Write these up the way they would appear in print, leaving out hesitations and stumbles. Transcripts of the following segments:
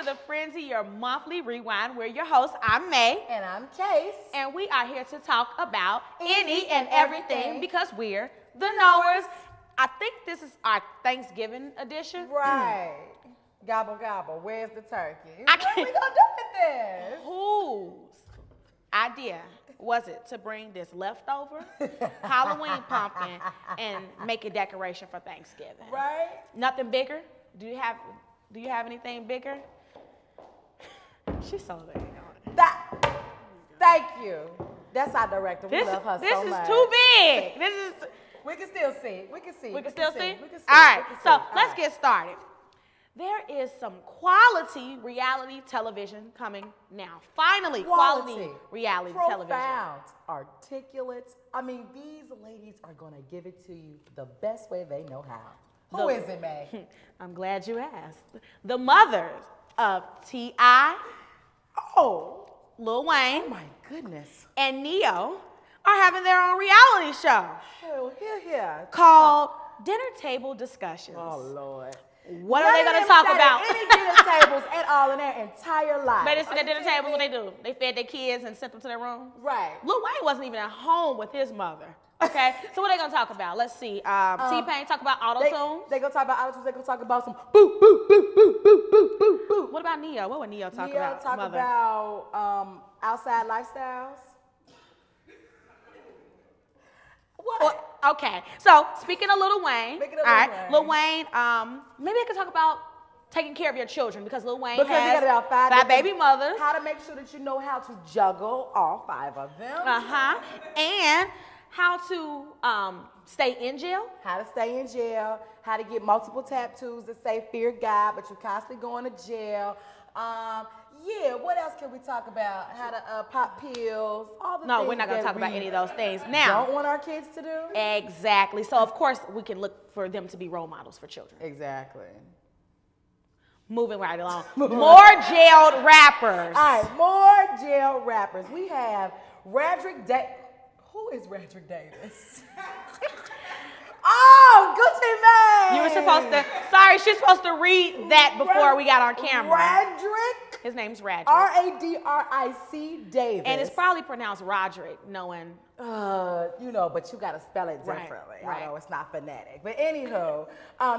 to the Frenzy, your monthly rewind. We're your hosts. I'm May. And I'm Case. And we are here to talk about any and everything because we're the knowers. I think this is our Thanksgiving edition. Right. Gobble, gobble. Where's the turkey? I What are we can't- going to do with this? Whose idea was it to bring this leftover Halloween pumpkin and make a decoration for Thanksgiving? Right? Nothing bigger? Do you have anything bigger? She's so dang on it. Thank you. That's our director. We love her so much. This is too big. We can still see. We can see. We can still see? We can see. All right, We can so see. let's All get started. There is some quality reality television coming now. Finally, quality reality television. Profound, articulate. I mean, these ladies are going to give it to you the best way they know how. Who is it, May? I'm glad you asked. The mothers of T.I., Lil Wayne, Oh my goodness. and Neo are having their own reality show Oh, here. called Dinner Table Discussions. Oh, Lord. What are they going to talk about? Any dinner tables at all in their entire life. They didn't sit at dinner tables. What they do? They fed their kids and sent them to their room. Right. Lil Wayne wasn't even at home with his mother. Okay, so what are they gonna talk about? Let's see. T-Pain talk about auto-tunes. They gonna talk about auto-tunes. They gonna talk about some boop, boop, boop, boop, boop, boop, boop, boop. What about Neo? What would Neo talk about? Talk mother? about outside lifestyles. What? Well, okay, so speaking of Lil Wayne, Lil Wayne, maybe I could talk about taking care of your children because Lil Wayne Because he has got about five baby mothers. How to make sure that you know how to juggle all 5 of them. And how to stay in jail. How to stay in jail. How to get multiple tattoos that say fear God, but you're constantly going to jail. Yeah, what else can we talk about? How to pop pills, all the things. No, we're not going to that talk about we any of those things now. Don't want our kids to do? Exactly. So, of course, we can look for them to be role models for children. Exactly. Moving right along. More jailed rappers. All right, more jail rappers. We have Radrick Davis. Who is Radrick Davis? Oh, Gucci Mane. You were supposed to, sorry, she's supposed to read that before we got on camera. Radrick. His name's Radrick. R-A-D-R-I-C Davis. And it's probably pronounced Roderick, knowing. But you got to spell it differently. Right. I know it's not phonetic. But anywho,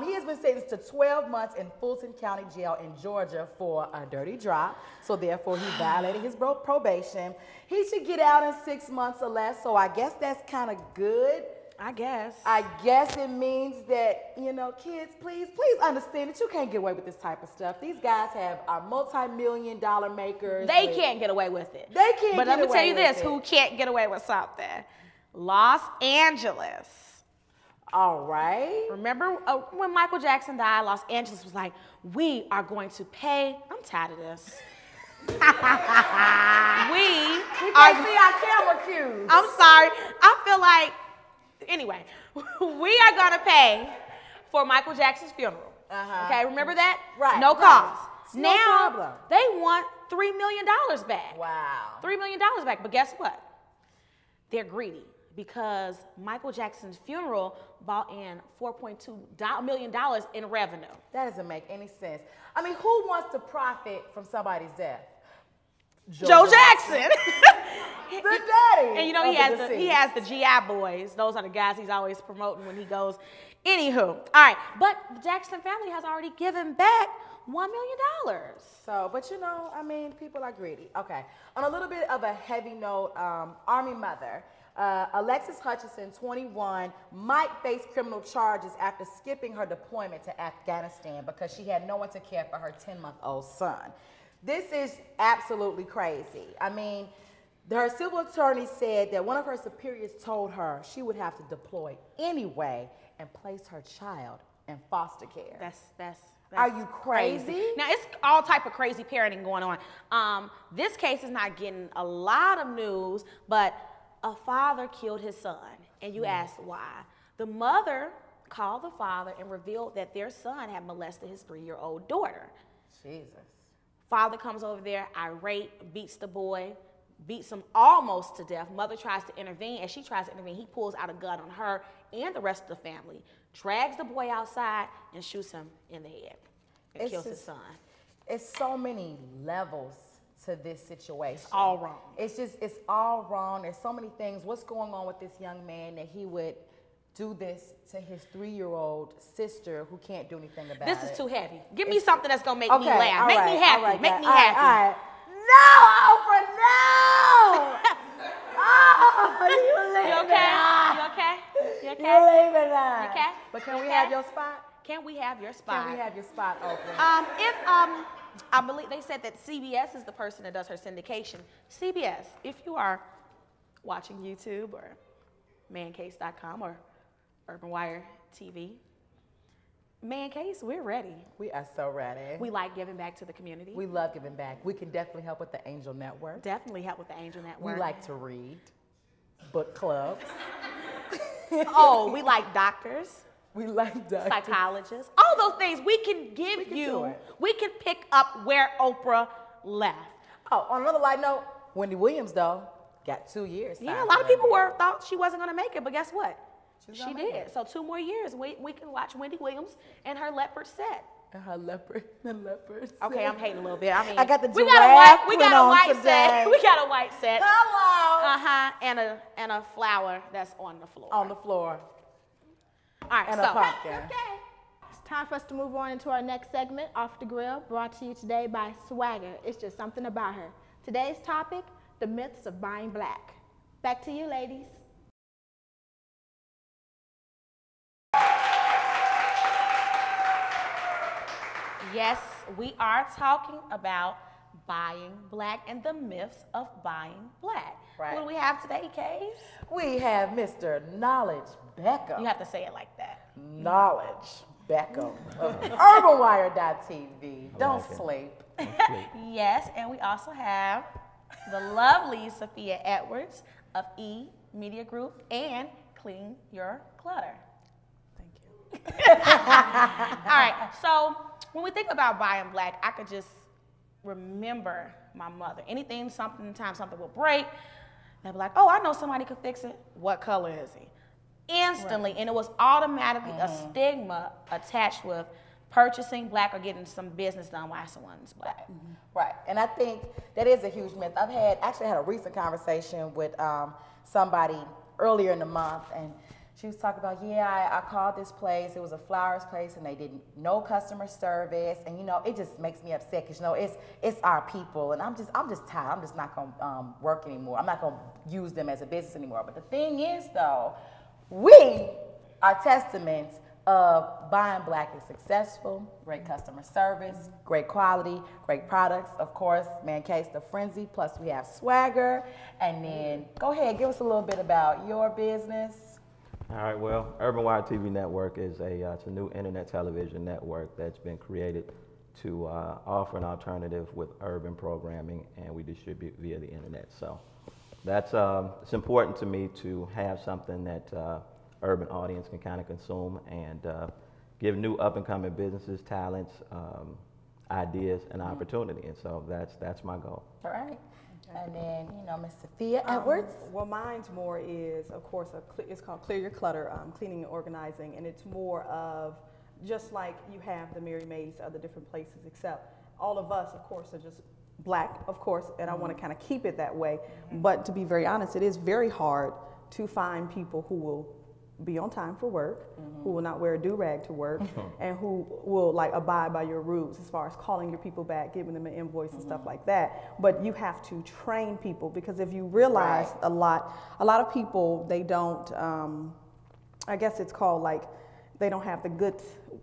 he has been sentenced to 12 months in Fulton County Jail in Georgia for a dirty drop. So therefore, he violated his probation. He should get out in 6 months or less. So I guess that's kind of good. I guess it means that, kids, please understand that you can't get away with this type of stuff. These guys are multi-million-dollar makers. They can't get away with it. They can't But get let me away tell you with this, it. who can't get away with something? Los Angeles. All right. Remember when Michael Jackson died, Los Angeles was like, we are going to pay. I'm tired of this. We can't see our camera cues. I'm sorry. I feel like, anyway, we are going to pay for Michael Jackson's funeral. Okay, remember that? Right. No cost. No Now, problem. they want $3 million back. Wow. $3 million back. But guess what? They're greedy because Michael Jackson's funeral brought in $4.2 million in revenue. That doesn't make any sense. I mean, who wants to profit from somebody's death? Joe Jackson. The daddy. And he has the GI boys. Those are the guys he's always promoting when he goes. Anywho, all right. But the Jackson family has already given back $1 million. So, but people are greedy. Okay. On a little bit of a heavy note, Army mother, Alexis Hutchinson, 21, might face criminal charges after skipping her deployment to Afghanistan because she had no one to care for her 10-month-old son. This is absolutely crazy. I mean, her civil attorney said that one of her superiors told her she would have to deploy anyway and place her child in foster care. That's Are you crazy? Now, it's all type of crazy parenting going on. This case is not getting a lot of news, but a father killed his son, and you asked why. The mother called the father and revealed that their son had molested his 3-year-old daughter. Jesus. Father comes over there, irate, beats the boy, beats him almost to death. Mother tries to intervene. As she tries to intervene, he pulls out a gun on her and the rest of the family, drags the boy outside, and shoots him in the head and kills his son. it's so many levels to this situation. It's all wrong. It's all wrong. There's so many things. What's going on with this young man that he would do this to his 3-year-old sister who can't do anything about it? This is too heavy. Give me something that's going to make me laugh. Make me happy. Make me happy. All right. No, Oprah, no! Oh, you leave it on. You okay? You okay? You leave it on. You okay? But can we have your spot? Can we have your spot? Can we have your spot, Oprah? I believe they said that CBS is the person that does her syndication. CBS, if you are watching YouTube or mancase.com or Urban Wire TV, Mancase, we're ready. We are so ready. We like giving back to the community. We love giving back. We can definitely help with the Angel Network. Definitely help with the Angel Network. We like to read, book clubs. Oh, we like doctors. We like doctors. Psychologists. All those things we can give you. We can pick up where Oprah left. Oh, on another light note, Wendy Williams, though, got 2 years. Yeah, a lot of people thought she wasn't going to make it, but guess what? She did. So 2 more years, we can watch Wendy Williams and her leopard set. And her leopard set. Okay, I'm hating a little bit. I mean, I got the we got a white set. We got a white set. Hello. And a flower that's on the floor. On the floor. All right. And a pumpkin. Okay. It's time for us to move on into our next segment, Off the Grill, brought to you today by Swagger. It's just something about her. Today's topic: the myths of buying black. Back to you, ladies. Yes, we are talking about buying black and the myths of buying black. Right. What do we have today, Case? We have Mr. Knowledge Beckham. You have to say it like that. Knowledge Beckham of UrbanWire.tv. Don't sleep. Yes, and we also have the lovely Safiya Edwards of E Media Group and Clean Your Clutter. Thank you. All right, so when we think about buying black, I could just remember my mother. Sometimes something will break, they'll be like, oh, I know somebody could fix it. What color is he? Instantly, and it was automatically a stigma attached with purchasing black or getting some business done while someone's black. Right, and I think that is a huge myth. I've actually had a recent conversation with somebody earlier in the month, and she was talking about, I called this place, it was a flowers place, and they didn't no customer service, and it just makes me upset because it's our people, and I'm just tired. I'm just not gonna work anymore. I'm not gonna use them as a business anymore. But the thing is, though, we are testaments of buying black is successful, great customer service, great quality, great products. Of course, Mancase the Frenzy, plus we have Swagger. And then go ahead, give us a little bit about your business. All right, well, Urban Wire TV Network is it's a new internet television network that's been created to offer an alternative with urban programming, and we distribute via the internet. So that's it's important to me to have something that urban audience can kind of consume and give new up-and-coming businesses, talents, ideas, and opportunity. And so that's my goal. All right. And then, Miss Safiya Edwards. Well, mine's more is, of course, it's called Clear Your Clutter, cleaning and organizing, and it's more of just like you have the Mary Maids, other different places, except all of us, of course, are just black, of course, and I want to kind of keep it that way. But to be very honest, it is very hard to find people who will be on time for work, who will not wear a do-rag to work, and who will abide by your rules as far as calling your people back, giving them an invoice and stuff like that. But you have to train people, because if you realize a lot of people, they don't, I guess it's called they don't have the good,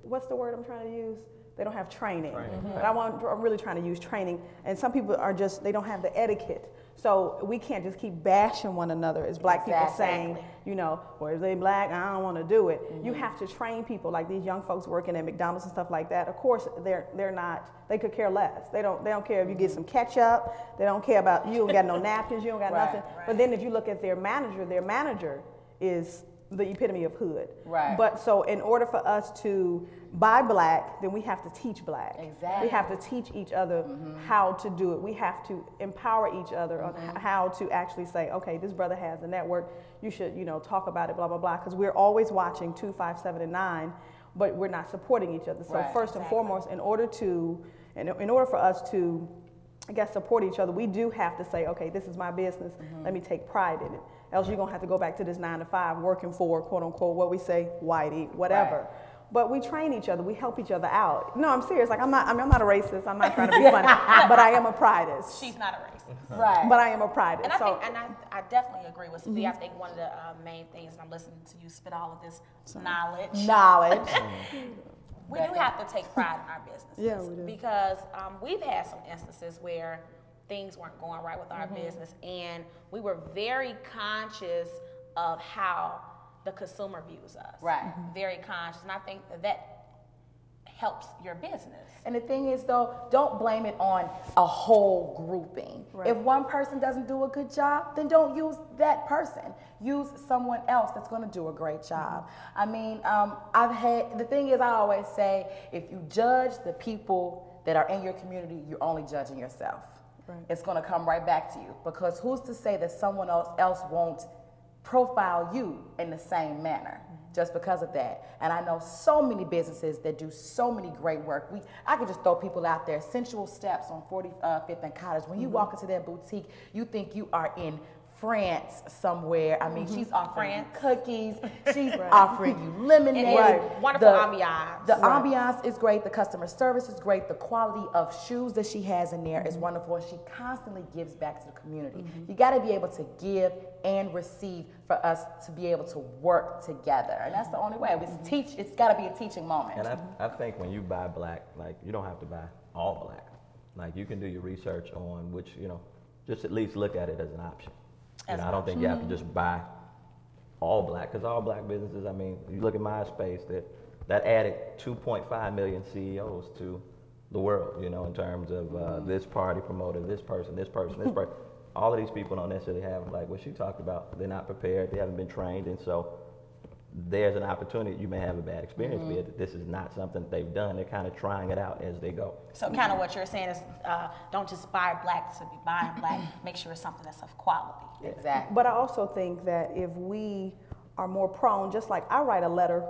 what's the word I'm trying to use? They don't have training. But I'm really trying to use training, and some people are they don't have the etiquette. So we can't just keep bashing one another as black people saying, well, if they black, I don't want to do it. You have to train people, like these young folks working at McDonald's and stuff like that. Of course, they're not, they could care less. They don't care if you get some ketchup. They don't care about, you don't got no napkins, you don't got nothing. But then if you look at their manager is the epitome of hood. Right. But so in order for us to buy black, then we have to teach black. Exactly. We have to teach each other how to do it. We have to empower each other on how to actually say, okay, this brother has a network, you should, talk about it, blah, blah, blah, because we're always watching 2, 5, 7, and 9, but we're not supporting each other. So first and foremost, in order And in order for us to, I guess, support each other, we do have to say, okay, this is my business. Let me take pride in it. Else you're gonna have to go back to this 9 to 5 working for, quote unquote, what we say, whitey, whatever. Right. But we train each other, we help each other out. No, I'm serious. Like I'm not a racist. I'm not trying to be funny, but I am a pridist. She's not a racist. Right. But I am a pridist. And I think, I definitely agree with Safiya. I think one of the main things, and I'm listening to you spit all of this knowledge. We do have to take pride in our businesses. Yeah, we do. Because we've had some instances where things weren't going right with our business, and we were very conscious of how the consumer views us. Right. Very conscious, and I think that helps your business. And the thing is, though, don't blame it on a whole grouping. Right. If one person doesn't do a good job, then don't use that person. Use someone else that's going to do a great job. I mean, the thing is, I always say, if you judge the people that are in your community, you're only judging yourself. Right. It's going to come right back to you, because who's to say that someone else won't profile you in the same manner just because of that. And I know so many businesses that do so many great work. I could just throw people out there. Sensual Steps on 45th and Cottage. When you walk into their boutique, you think you are in France somewhere. I mean, she's offering you cookies. She's offering you lemonade. It is wonderful ambiance. The ambiance is great. The customer service is great. The quality of shoes that she has in there is wonderful. And she constantly gives back to the community. You got to be able to give and receive for us to be able to work together. And that's the only way. It's got to be a teaching moment. And I think when you buy black, like, you don't have to buy all black. Like, you can do your research on which, just at least look at it as an option. I don't think you have to just buy all black, because all black businesses, I mean, you look at MySpace, that added 2.5 million CEOs to the world, in terms of this party promoter, this person. All of these people don't necessarily have, like what she talked about, they're not prepared, they haven't been trained, and so there's an opportunity. You may have a bad experience with it. This is not something they've done. They're kind of trying it out as they go. So kind of what you're saying is don't just buy black to be buying black. Make sure it's something that's of quality. Exactly. But I also think that if we are more prone, just like I write a letter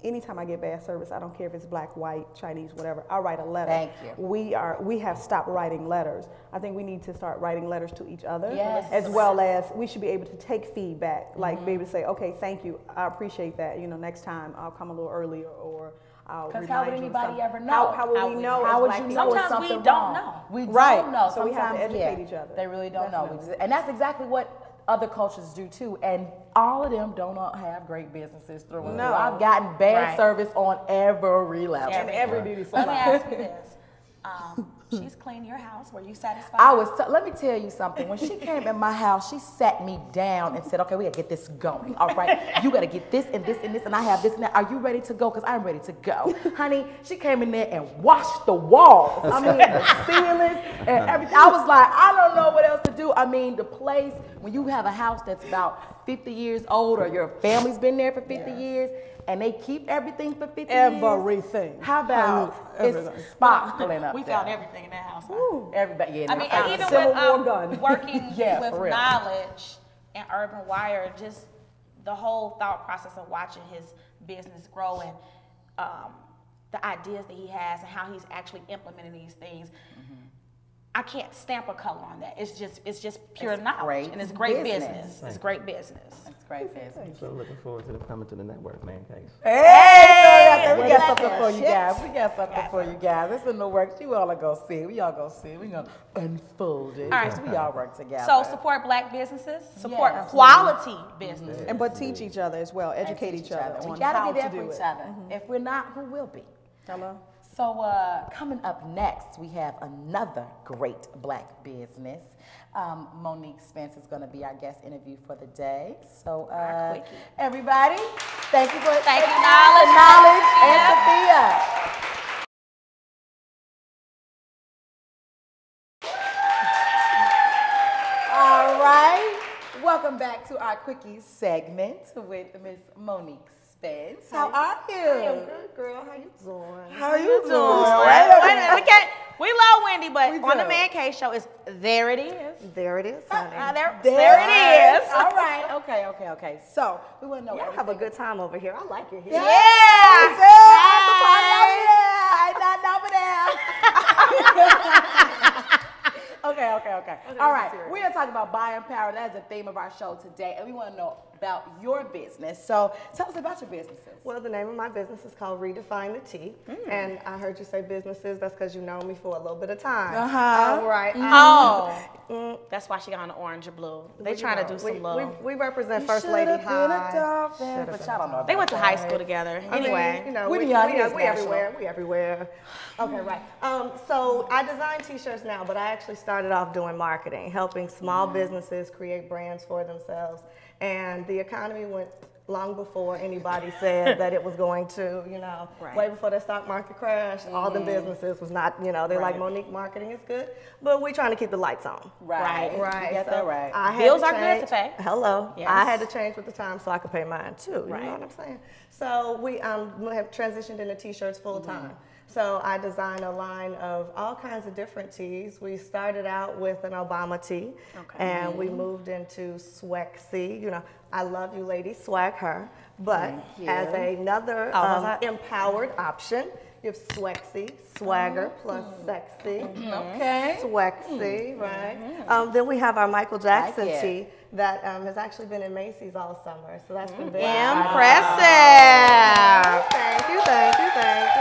anytime I get bad service, I don't care if it's black, white, Chinese, whatever, I write a letter. Thank you. We have stopped writing letters. I think we need to start writing letters to each other. Yes. As well as we should be able to take feedback, like be able to say, okay, thank you, I appreciate that. Next time I'll come a little earlier, or I'll remind you. Because how would anybody ever know? How would we know? How would as you black know people? if Sometimes we something don't wrong? know. We Right. don't know. So we have to Sometimes, educate each other. They really don't Definitely. know. And that's exactly what other cultures do too. And all of them don't have great businesses through and No. through. I've gotten bad Right. service on every level. And every beauty Let me salon. ask you this. She's cleaned your house. Were you satisfied? Let me tell you something. When she came in my house, she sat me down and said, okay, we gotta get this going. All right, you gotta get this and this and this, and I have this and that. Are you ready to go? Because I'm ready to go. Honey, she came in there and washed the walls. I mean, the ceilings and everything. I was like, I don't know what else to do. I mean, the place, when you have a house that's about 50 years old, or your family's been there for 50 years, and they keep everything for 50 years. Everything. How about Everything. it's sparkling up We there? found everything in that house. Everybody, yeah. I mean, found and even Civil War with gun. working Yeah, with for real. knowledge and Urban Wire, just the whole thought process of watching his business grow and the ideas that he has and how he's actually implementing these things. I can't stamp a color on that. It's just pure knowledge, great and it's great business. business. It's great business. It's great business. So looking forward to them coming to the network, man case. Hey, we got something for you guys. We got something for you guys. It's in the works. You all are gonna see. We all gonna see. We gonna unfold it. All right. We all work together. So support black businesses, support Yes. quality businesses. But teach each other as well. And Educate teach each other We on gotta how be there to for do each it. other. If we're not, who will be? Hello. So coming up next, we have another great black business. Monique Spence is going to be our guest interview for the day. So everybody, thank you for knowledge and Safiya. All right, welcome back to our Quickie segment with Miss Monique Spence. How are you? I am good, girl. How you doing? How you doing? Wait a minute, we love Wendy, but on the Man Cave Show, there it is. There it is, honey. There it is. All right. Okay. So we want to know. Y'all have a good time over here. I like your hair. Yeah. Ain't nothing over there. Okay. All right, we're gonna talk about buying power. That is the theme of our show today, and we want to know about your business. So tell us about your businesses. Well, the name of my business is called Redefine the Tea, and I heard you say businesses. That's because you know me for a little bit of time. Right. That's why she got on the orange or blue. They trying to do some love. We represent First Lady High. But y'all don't know. They went to high school together. Anyway, you know, we we everywhere. We everywhere. Okay, right. So I design T-shirts now, but I actually started off doing marketing, helping small businesses create brands for themselves. And the economy went long before anybody said that it was going to, you know, way before the stock market crashed, all the businesses was not, you know, they're like, Monique, marketing is good, but we're trying to keep the lights on. Right. You get that right. Bills are good to pay. Hello. Yes. I had to change with the time so I could pay mine too. You Right. know what I'm saying? So we have transitioned into T-shirts full time. So I designed a line of all kinds of different tees. We started out with an Obama tee, and we moved into Swexy. You know, I love you ladies, swag her. But as another empowered option, you have Swexy, swagger plus sexy. Swexy, right? Then we have our Michael Jackson tee that has actually been in Macy's all summer. So that's been very impressive. Thank you.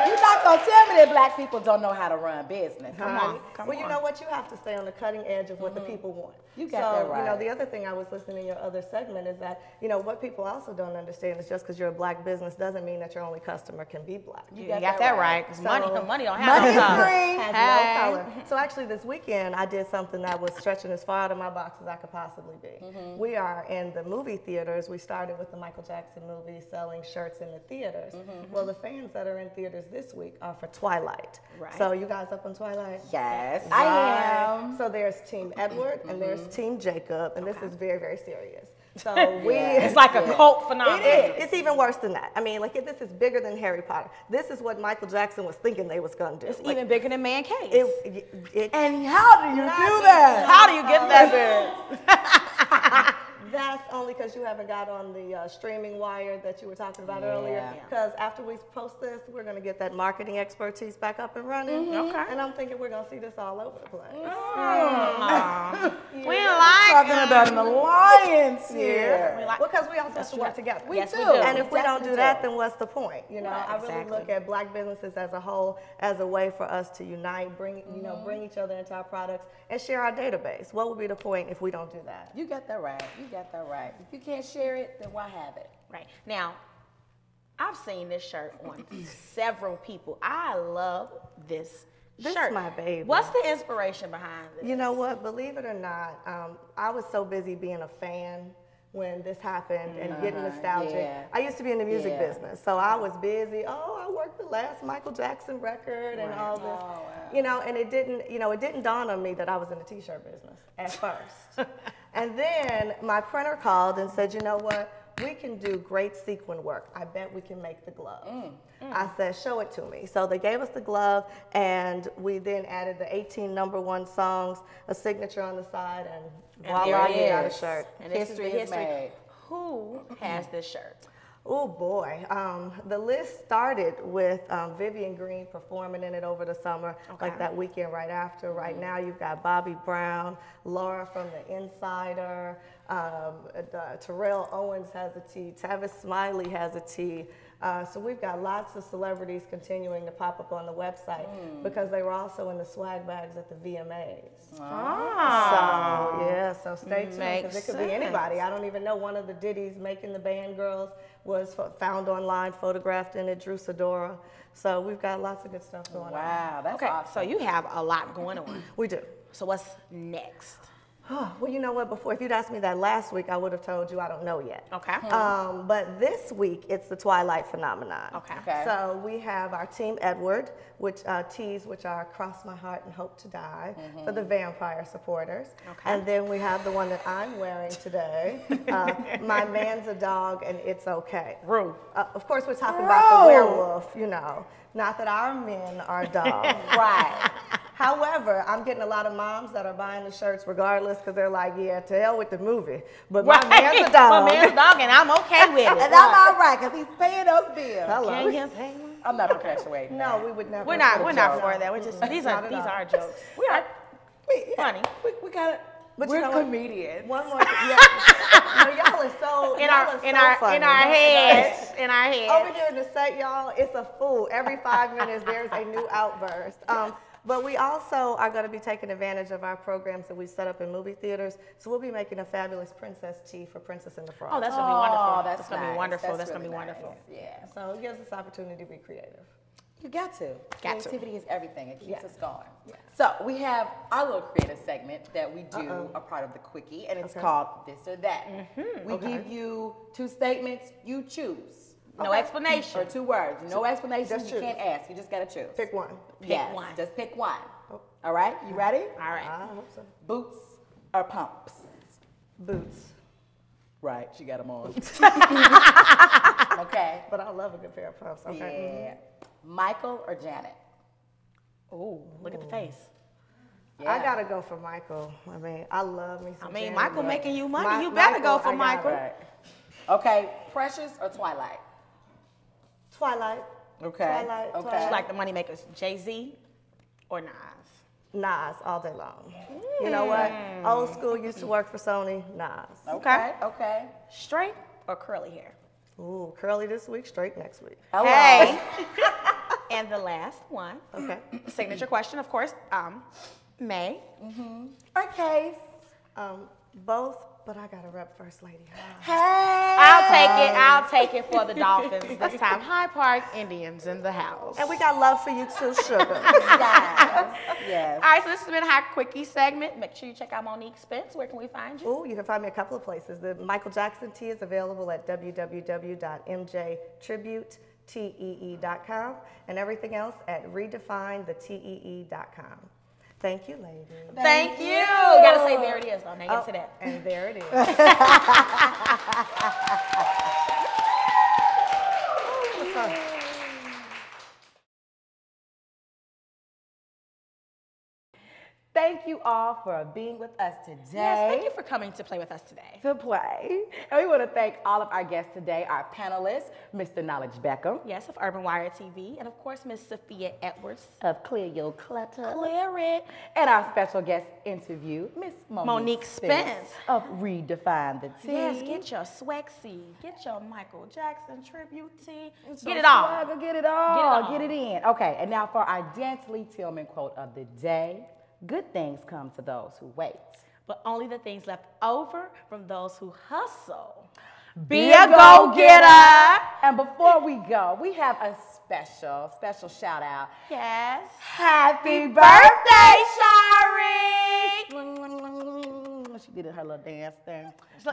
You're not gonna tell me that black people don't know how to run business. Come on. Well, you know what? You have to stay on the cutting edge of what the people want. You got that right. You know, the other thing I was listening in your other segment is that, you know, what people also don't understand is just because you're a black business doesn't mean that your only customer can be black. You got that right. Because money don't have money no color. Has no color. So actually this weekend I did something that was stretching as far out of my box as I could possibly be. We are in the movie theaters. We started with the Michael Jackson movie selling shirts in the theaters. Well, the fans that are in theaters this week are for Twilight. Right. So you guys up on Twilight? Yes, I am. So there's Team Edward and there's Team Jacob, and this is very, very serious. So it's like a cult phenomenon. It's even worse than that. I mean, like this is bigger than Harry Potter. This is what Michael Jackson was thinking they was gonna do. It's even bigger than Man Cave. And how do you do that? How do you get that big? That's only because you haven't got on the streaming wire that you were talking about earlier. Because after we post this, we're going to get that marketing expertise back up and running. And I'm thinking we're going to see this all over the place. We like talking about an alliance here. Because we also have to work together. We do. And if we don't do that, then what's the point? You know, I really look at black businesses as a whole as a way for us to unite, bring each other into our products, and share our database. What would be the point if we don't do that? You got that right. If you can't share it, then why have it? Right. Now, I've seen this shirt on several people. I love this This shirt. is my baby. What's the inspiration behind this? You know what? Believe it or not, I was so busy being a fan when this happened and getting nostalgic. I used to be in the music business, so I was busy. Oh, I worked the last Michael Jackson record and all this, you know. And it didn't dawn on me that I was in the T-shirt business at first. And then my printer called and said, you know what? We can do great sequin work. I bet we can make the glove. I said, show it to me. So they gave us the glove, and we then added the 18 #1 songs, a signature on the side, and voila, you got a shirt. And history is made. Who has this shirt? Oh boy, the list started with Vivian Green performing in it over the summer, like that weekend right after. Right now you've got Bobby Brown, Laura from The Insider, Terrell Owens has a tee, Tavis Smiley has a tee. So we've got lots of celebrities continuing to pop up on the website because they were also in the swag bags at the VMAs. So stay tuned because it could be anybody. I don't even know. One of the ditties making the band girls was found online, photographed in it, Drew Sidora. So we've got lots of good stuff going on. Wow, that's awesome. So you have a lot going on. We do. So what's next? Well, you know what? Before, if you'd asked me that last week, I would have told you I don't know yet. Okay. But this week, it's the Twilight phenomenon. Okay. So we have our Team Edward, which tees, which are Cross My Heart and Hope to Die, for the vampire supporters. And then we have the one that I'm wearing today, My Man's a Dog and It's Okay. Rue. Of course, we're talking about the werewolf, you know. Not that our men are dogs. Right. However, I'm getting a lot of moms that are buying the shirts regardless because they're like, yeah, to hell with the movie. But my man's a dog. My man's a dog, and I'm okay with it. And I'm all right because he's paying those bills. Hello. Can you pay me? I'm not perpetuating. No, we would never. We're not for that. We're just these are jokes. We are funny. We got it. But We're you know what? comedians. One more thing. Yeah. No, y'all are so in funny. our heads. Over here in the set, y'all, it's a fool. Every 5 minutes, there's a new outburst. But we also are going to be taking advantage of our programs that we set up in movie theaters. So we'll be making a fabulous princess tea for Princess and the Frog. Oh, that's going to be wonderful. That's going to be wonderful. That's really going to be wonderful. Yeah. So it gives us opportunity to be creative. You got to. Creativity is everything. It keeps us going. Yeah. So we have our little creative segment that we do a part of the Quickie, and it's called This or That. We give you 2 statements. You choose. No explanation. Or 2 words. No explanation. You can't ask. You just got to choose. Pick one. Pick one. Just pick one. All right? You ready? All right. I hope so. Boots or pumps? Boots. Right. She got them on. Okay. But I love a good pair of pumps. Okay. Yeah. Michael or Janet? Oh, look at the face. Yeah. I gotta go for Michael. I mean, I love me some Janet, Michael but making you money. You better go for Michael. Right. Okay. Precious or Twilight? Twilight. Okay. Twilight. Okay. Twilight. She like the money makers, Jay-Z or Nas? Nas all day long. You know what? Old school used to work for Sony. Nas. Okay. Okay. Straight or curly hair? Ooh, curly this week, straight next week. Hello. Hey. And the last one. Okay. Signature question, of course. May. Or Case? Both, but I gotta rep First Lady. Hey. I'll take it for the Dolphins this time. High Park Indians in the house. And we got love for you too, sugar. Yes. Yes. All right, so this has been our Quickie segment. Make sure you check out Monique Spence. Where can we find you? Ooh, you can find me a couple of places. The Michael Jackson tea is available at www.mjtributee.com and everything else at redefinethetee.com. Thank you, ladies. Thank you. You gotta say there it is, though. Now you gotta say that. And there it is. Thank you all for being with us today. Yes, thank you for coming to play with us today. To play. And we want to thank all of our guests today, our panelists, Mr. Knowledge Beckham. Yes, of Urban Wire TV, and of course, Miss Safiya Edwards. Of Clear Your Clutter. Clear it. And our special guest interview, Miss Monique Spence. Of Redefine the Tea. Yes, get your Swexy, get your Michael Jackson tribute tea, get it all. Swagger, get it all. Get it in. Okay, and now for our Dantley Tilman quote of the day. Good things come to those who wait. But only the things left over from those who hustle. Be a go-getter. And before we go, we have a special shout out. Yes. Happy birthday, Shari! She did her little dance thing.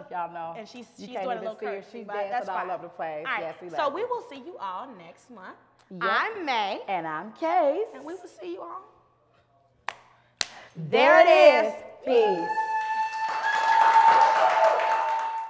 Y'all know. And she's you doing can't a even little see her. curtsy, She's but dancing that's all fine. over the place. All right. Yes, we love so it. we will see you all next month. Yep. I'm May. And I'm Case. And we will see you all. There it is. Peace.